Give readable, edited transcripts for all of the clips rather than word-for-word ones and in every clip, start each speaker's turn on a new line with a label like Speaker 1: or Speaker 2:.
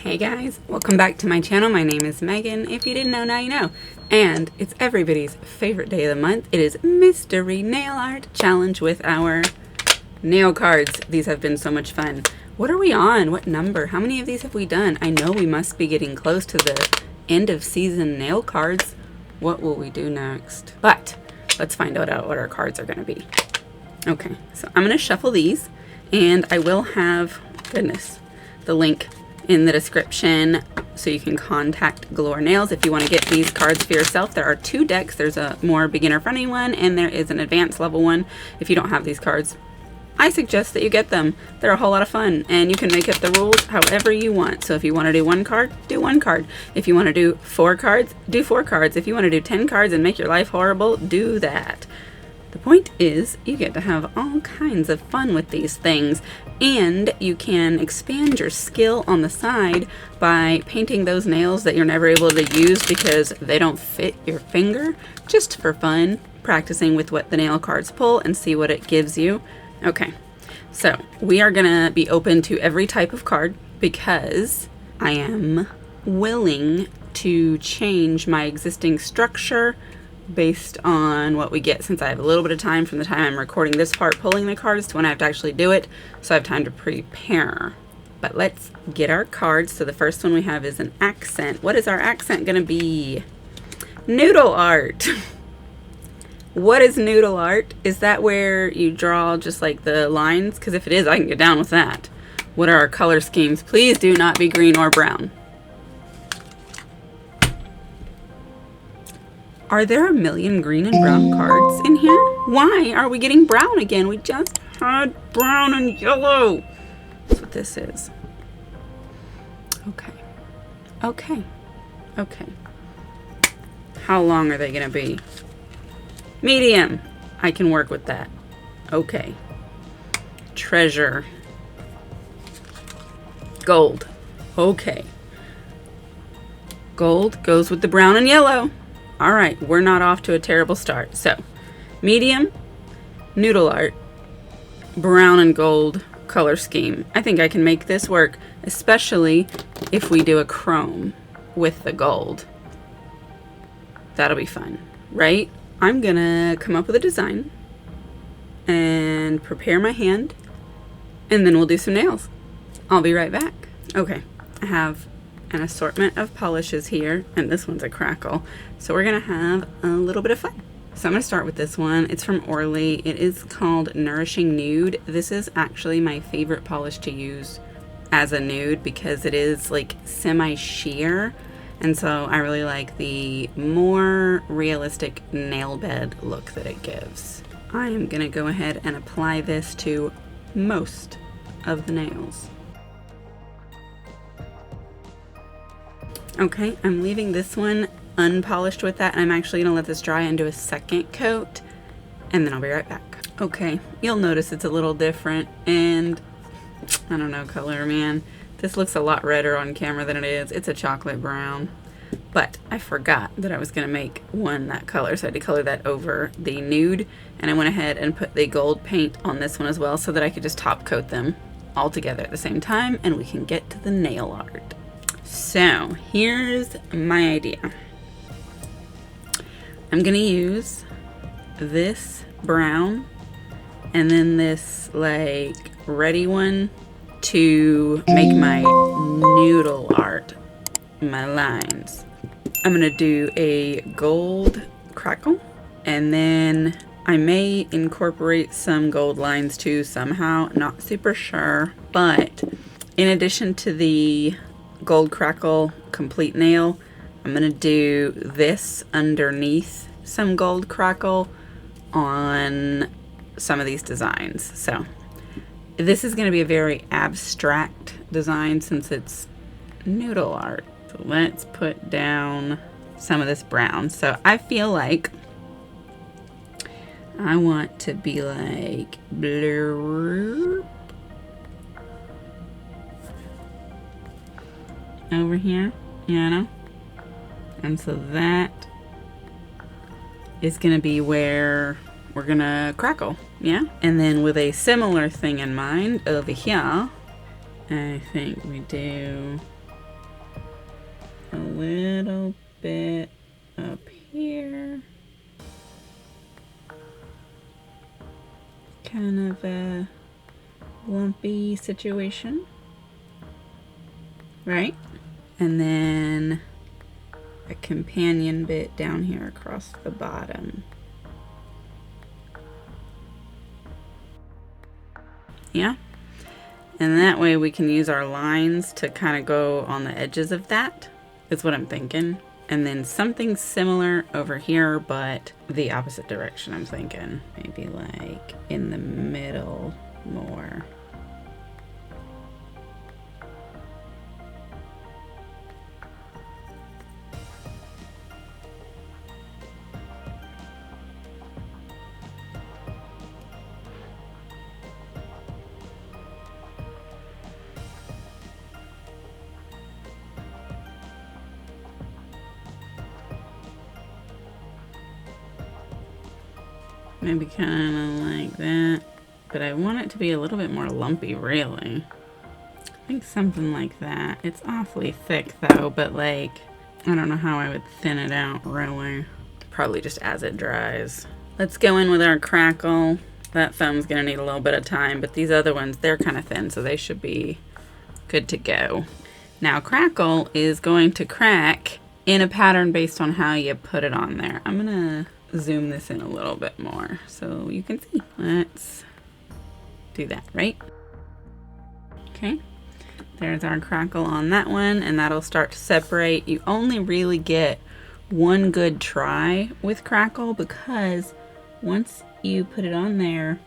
Speaker 1: Hey guys, welcome back to my channel. My name is Megan. If you didn't know, now you know. And it's everybody's favorite day of the month. It is Mystery Nail Art Challenge with our nail cards. These have been so much fun. What are we on? What number? How many of these have we done? I know we must be getting close to the end of season nail cards. What will we do next? But let's find out what our cards are going to be. Okay, so I'm going to shuffle these, and I will have, goodness, the link in the description so you can contact Galore Nails if you want to get these cards for yourself. There are two decks. There's a more beginner friendly one and there is an advanced level one. If you don't have these cards, I suggest that you get them. They're a whole lot of fun and you can make up the rules however you want. So if you want to do one card, do one card. If you want to do 4 cards, do 4 cards. If you want to do 10 cards and make your life horrible, do that. The point is, you get to have all kinds of fun with these things, and you can expand your skill on the side by painting those nails that you're never able to use because they don't fit your finger, just for fun, practicing with what the nail cards pull and see what it gives you. Okay, so we are gonna be open to every type of card because I am willing to change my existing structure based on what we get, since I have a little bit of time from the time I'm recording this part pulling the cards to when I have to actually do it, so I have time to prepare. But let's get our cards. So the first one we have is an accent. What is our accent gonna be? Noodle art. What is noodle art? Is that where you draw just like the lines? Because if it is, I can get down with that. What are our color schemes? Please do not be green or brown. Are there a million green and brown cards in here? Why are we getting brown again? We just had brown and yellow. That's what this is. Okay. Okay. Okay. How long are they gonna be? Medium. I can work with that. Okay. Treasure. Gold. Okay. Gold goes with the brown and yellow. All right, we're not off to a terrible start. So, medium, noodle art, brown and gold color scheme. I think I can make this work, especially if we do a chrome with the gold. That'll be fun, right? I'm gonna come up with a design and prepare my hand, and then we'll do some nails. I'll be right back. Okay, I have an assortment of polishes here, and this one's a crackle, so we're gonna have a little bit of fun. So I'm gonna start with this one. It's from Orly. It is called Nourishing Nude. This is actually my favorite polish to use as a nude because it is like semi-sheer, and so I really like the more realistic nail bed look that it gives. I am gonna go ahead and apply this to most of the nails. Okay, I'm leaving this one unpolished with that, and I'm actually going to let this dry and do a second coat, and then I'll be right back. Okay, you'll notice it's a little different, and I don't know color, man. This looks a lot redder on camera than it is. It's a chocolate brown, but I forgot that I was going to make one that color, so I had to color that over the nude, and I went ahead and put the gold paint on this one as well so that I could just top coat them all together at the same time, and we can get to the nail art. So here's my idea. I'm gonna use this brown and then this like reddy one to make my noodle art, my lines. I'm gonna do a gold crackle, and then I may incorporate some gold lines too somehow, not super sure. But in addition to the gold crackle complete nail, I'm gonna do this underneath some gold crackle on some of these designs. So this is gonna be a very abstract design since it's noodle art. So let's put down some of this brown. So I feel like I want to be like blue over here, you know, and so that is gonna be where we're gonna crackle, yeah. And then with a similar thing in mind over here, I think we do a little bit up here. Kind of a lumpy situation, right? And then a companion bit down here across the bottom. Yeah, and that way we can use our lines to kind of go on the edges of that, is what I'm thinking. And then something similar over here, but the opposite direction, I'm thinking. Maybe like in the middle more. Maybe kind of like that, but I want it to be a little bit more lumpy, really. I think something like that. It's awfully thick though, but like, I don't know how I would thin it out, really. Probably just as it dries. Let's go in with our crackle. That thumb's gonna need a little bit of time, but these other ones, they're kind of thin, so they should be good to go. Now crackle is going to crack in a pattern based on how you put it on there. I'm gonna zoom this in a little bit more so you can see. Let's do that, right? Okay, there's our crackle on that one, and that'll start to separate. You only really get one good try with crackle, because once you put it on there,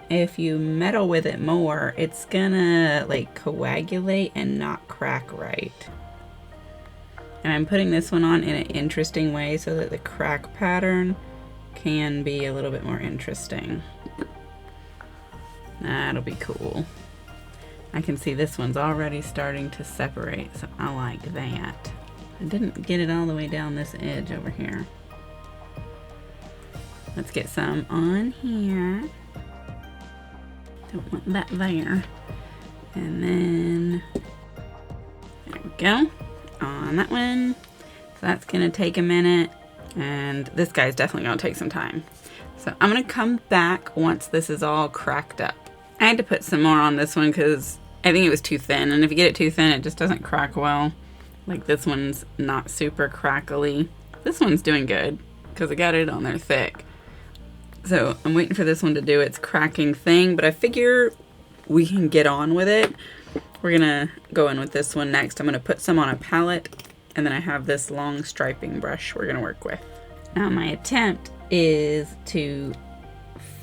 Speaker 1: if you meddle with it more, it's gonna like coagulate and not crack right. And I'm putting this one on in an interesting way so that the crack pattern can be a little bit more interesting. That'll be cool. I can see this one's already starting to separate, so I like that. I didn't get it all the way down this edge over here. Let's get some on here. Don't want that there. And then, there we go. On that one. So that's gonna take a minute, and this guy's definitely gonna take some time. So I'm gonna come back once this is all cracked up. I had to put some more on this one because I think it was too thin, and if you get it too thin, it just doesn't crack well. Like this one's not super crackly. This one's doing good because I got it on there thick. So I'm waiting for this one to do its cracking thing, but I figure we can get on with it. We're gonna go in with this one next. I'm gonna put some on a palette, and then I have this long striping brush we're gonna work with. Now my attempt is to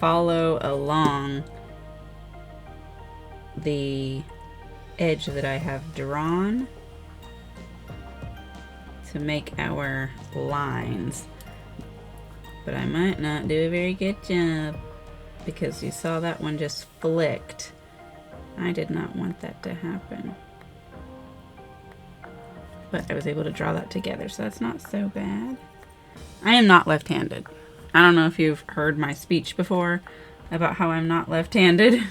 Speaker 1: follow along the edge that I have drawn to make our lines. But I might not do a very good job because you saw that one just flicked. I did not want that to happen. But I was able to draw that together, so that's not so bad. I am not left-handed. I don't know if you've heard my speech before about how I'm not left-handed. It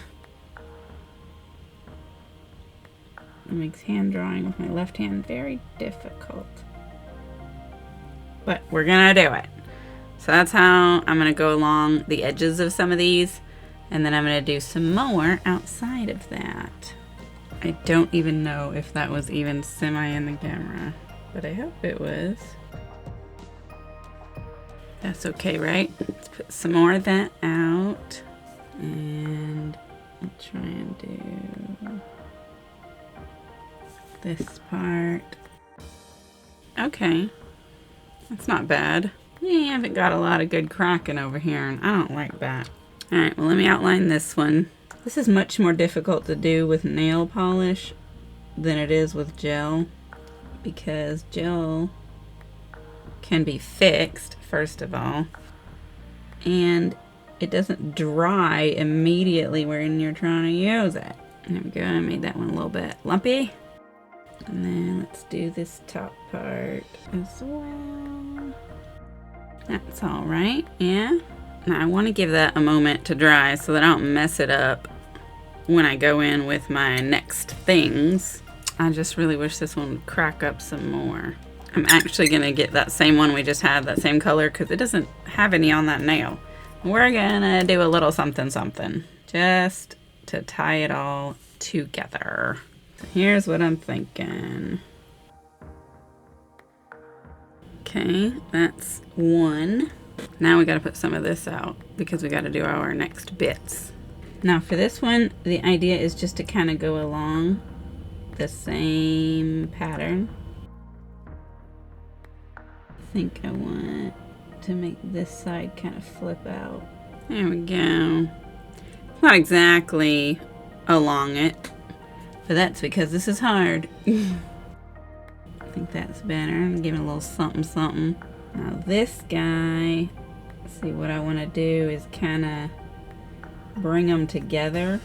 Speaker 1: makes hand drawing with my left hand very difficult. But we're gonna do it. So that's how I'm gonna go along the edges of some of these. And then I'm gonna do some more outside of that. I don't even know if that was even semi in the camera, but I hope it was. That's okay, right? Let's put some more of that out. And I'll try and do this part. Okay, that's not bad. You haven't got a lot of good cracking over here, and I don't like that. Alright, well let me outline this one. This is much more difficult to do with nail polish than it is with gel, because gel can be fixed, first of all, and it doesn't dry immediately when you're trying to use it. There we go, I made that one a little bit lumpy. And then let's do this top part as well. That's all right, yeah. Now I want to give that a moment to dry so that I don't mess it up when I go in with my next things. I just really wish this one would crack up some more. I'm actually going to get that same one we just had, that same color, because it doesn't have any on that nail. We're going to do a little something something just to tie it all together. So here's what I'm thinking. Okay, that's one. Now we got to put some of this out because we got to do our next bits. Now for this one, the idea is just to kind of go along the same pattern. I think I want to make this side kind of flip out. There we go. Not exactly along it, but that's because this is hard. I think that's better. Give it a little something something. Now this guy, see what I want to do is kind of bring them together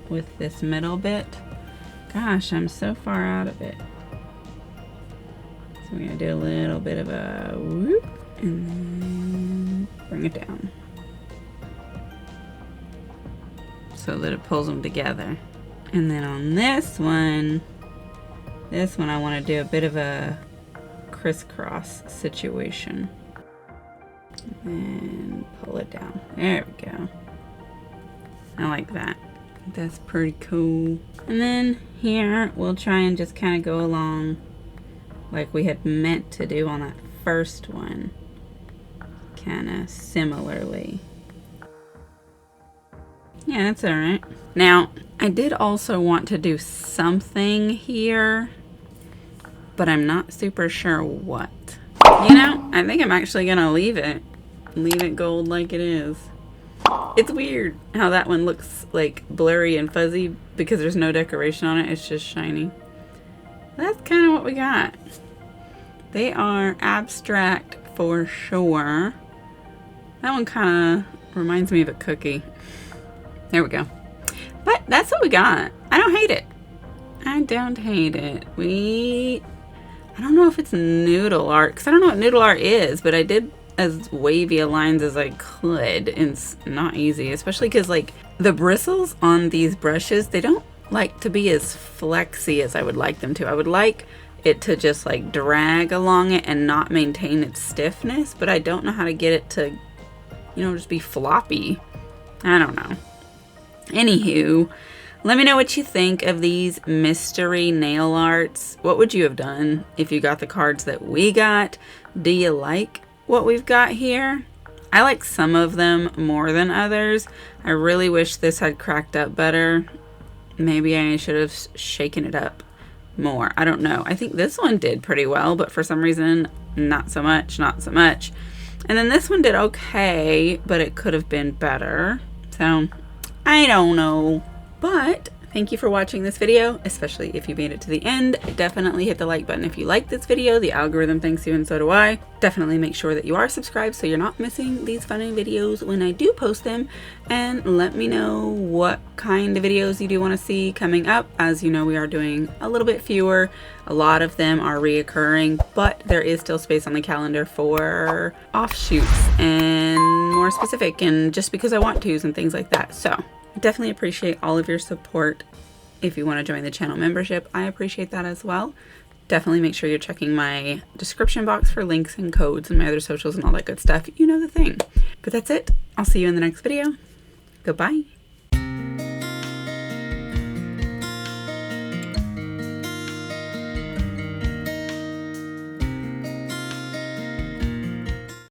Speaker 1: with this middle bit. Gosh, I'm so far out of it. So we're going to do a little bit of a whoop and then bring it down so that it pulls them together. And then on this one I want to do a bit of a crisscross situation. And pull it down. There we go. I like that. That's pretty cool. And then here we'll try and just kind of go along like we had meant to do on that first one. Kind of similarly. Yeah, that's alright. Now, I did also want to do something here, but I'm not super sure what. You know, I think I'm actually gonna leave it gold like it is. It's weird how that one looks like blurry and fuzzy because there's no decoration on it. It's just shiny. That's kind of what we got. They are abstract for sure. That one kind of reminds me of a cookie. There we go. But that's what we got. I don't hate it. I don't hate it. I don't know if it's noodle art, because I don't know what noodle art is, but I did as wavy a lines as I could, and it's not easy, especially because like the bristles on these brushes, they don't like to be as flexy as I would like them to. I would like it to just like drag along it and not maintain its stiffness, but I don't know how to get it to, you know, just be floppy. I don't know. Anywho, let me know what you think of these mystery nail arts. What would you have done if you got the cards that we got? Do you like what we've got here? I like some of them more than others. I really wish this had cracked up better. Maybe I should have shaken it up more. I don't know. I think this one did pretty well, but for some reason, not so much, not so much. And then this one did okay, but it could have been better. So, I don't know. But thank you for watching this video, especially if you made it to the end. Definitely hit the like button if you like this video. The algorithm thanks you and so do I. Definitely make sure that you are subscribed so you're not missing these funny videos when I do post them. And let me know what kind of videos you do want to see coming up. As you know, we are doing a little bit fewer. A lot of them are reoccurring, but there is still space on the calendar for offshoots and more specific and just because I want to and things like that. So I definitely appreciate all of your support. If you want to join the channel membership, I appreciate that as well. Definitely make sure you're checking my description box for links and codes and my other socials and all that good stuff. You know the thing. But that's it. I'll see you in the next video. Goodbye.